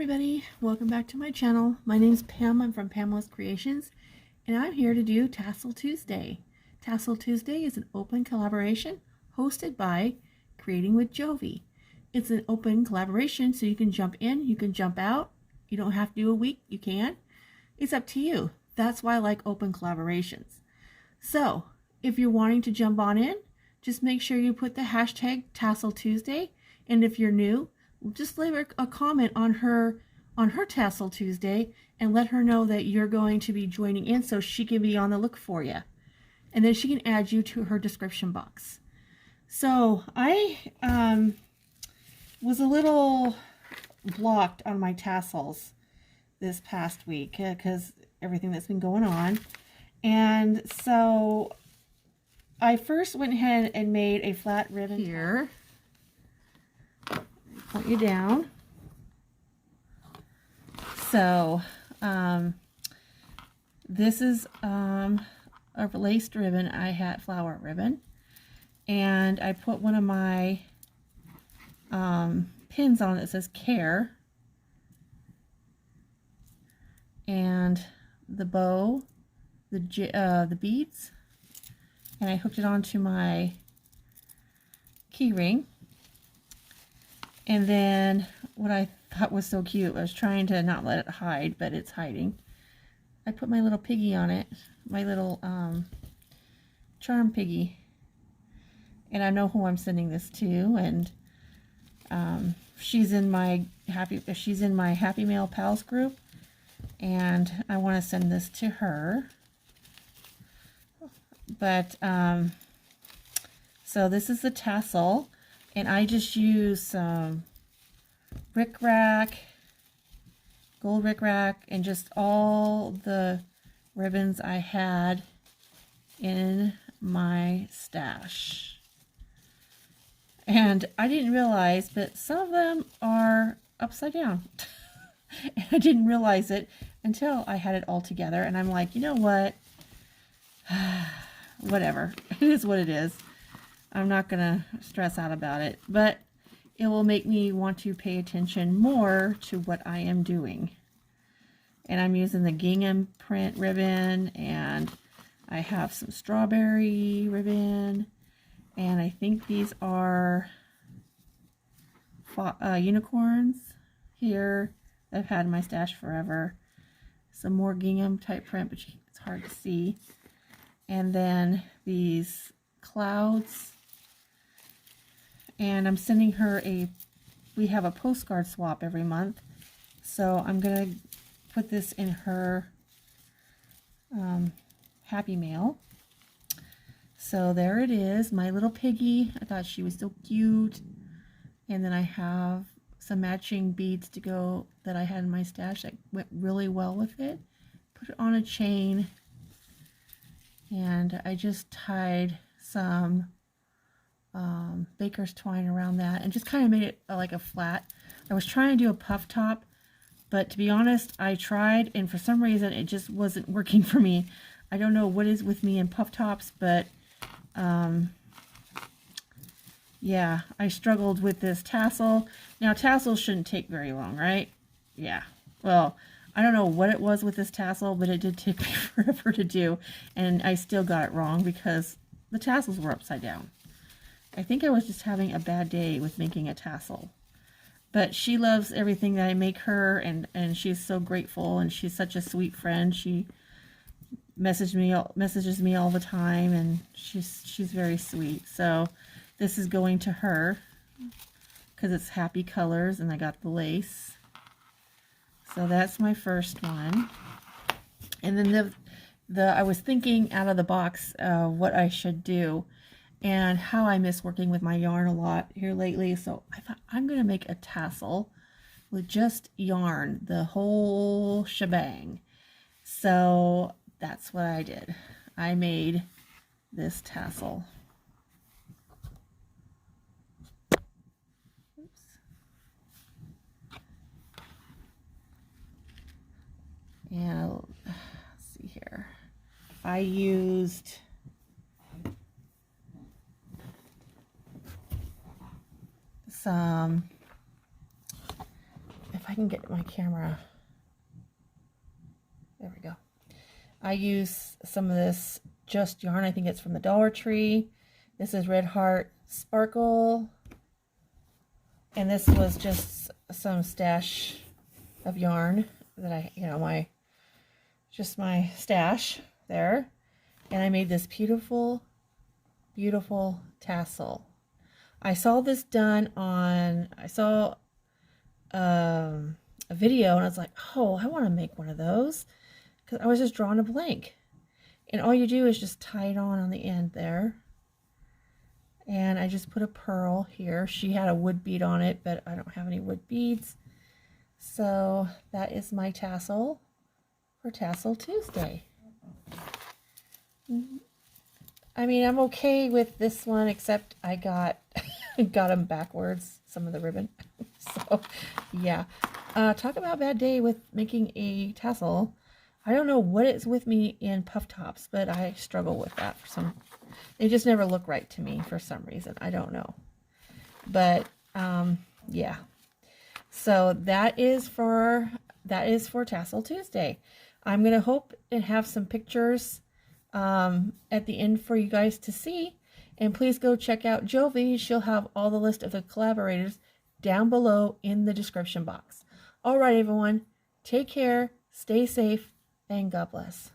everybody, welcome back to my channel. My name's Pam. I'm from Pamela's Creations, and I'm here to do Tassel Tuesday. Tassel Tuesday is an open collaboration hosted by Creating with Jovi. It's an open collaboration, so you can jump in, you can jump out. You don't have to do a week, you can. It's up to you. That's why I like open collaborations. So, if you're wanting to jump on in, just make sure you put the hashtag Tassel Tuesday, and if you're new, just leave her a comment on her Tassel Tuesday and let her know that you're going to be joining in so she can be on the look for you. And then she can add you to her description box. So I was a little blocked on my tassels this past week because everything that's been going on. And so I first went ahead and made a flat ribbon here. Put you down. So this is a laced ribbon. I had flower ribbon, and I put one of my pins on it that says Care, and the bow, the beads, and I hooked it onto my key ring. And then what I thought was so cute, I was trying to not let it hide, but it's hiding. I put my little piggy on it, my little charm piggy. And I know who I'm sending this to, and she's in my Happy Mail Pals group, and I want to send this to her. But so this is the tassel. And I just use some rickrack, gold rickrack, and just all the ribbons I had in my stash. And I didn't realize, but some of them are upside down. And I didn't realize it until I had it all together. And I'm like, you know what? Whatever. It is what it is. I'm not going to stress out about it, but it will make me want to pay attention more to what I am doing. And I'm using the gingham print ribbon, and I have some strawberry ribbon, and I think these are unicorns here that I've had in my stash forever. Some more gingham type print, but it's hard to see. And then these clouds. And I'm sending her we have a postcard swap every month. So I'm going to put this in her Happy Mail. So there it is, my little piggy. I thought she was so cute. And then I have some matching beads to go that I had in my stash that went really well with it. Put it on a chain. And I just tied some baker's twine around that and just kind of made it like a flat. I was trying to do a puff top, but to be honest, I tried, and for some reason it just wasn't working for me. I don't know what is with me in puff tops, but yeah, I struggled with this tassel. Now tassels shouldn't take very long, right? Yeah, well, I don't know what it was with this tassel, but it did take me forever to do, and I still got it wrong because the tassels were upside down. I think I was just having a bad day with making a tassel. But she loves everything that I make her, and she's so grateful, and she's such a sweet friend. She messages me all the time, and she's very sweet. So this is going to her because it's happy colors, and I got the lace. So that's my first one. And then I was thinking out of the box what I should do, and how I miss working with my yarn a lot here lately. So I thought I'm going to make a tassel with just yarn, the whole shebang. So that's what I did. I made this tassel. Oops. And let's see here. I used some, if I can get my camera. There we go. I use some of this Just yarn. I think it's from the Dollar Tree. This is Red Heart Sparkle. And this was just some stash of yarn that I, you know, my stash there. And I made this beautiful, beautiful tassel. I saw this done on, I saw a video and I was like, oh, I want to make one of those. Because I was just drawing a blank. And all you do is just tie it on the end there. And I just put a pearl here. She had a wood bead on it, but I don't have any wood beads. So that is my tassel for Tassel Tuesday. I mean, I'm okay with this one, except I got them backwards, some of the ribbon. So yeah, talk about bad day with making a tassel. I don't know what it's with me in puff tops, but I struggle with that for some. They just never look right to me for some reason. I don't know. But yeah. So that is for Tassel Tuesday. I'm gonna hope and have some pictures at the end for you guys to see. And please go check out Jovi. She'll have all the list of the collaborators down below in the description box. All right, everyone. Take care. Stay safe. And God bless.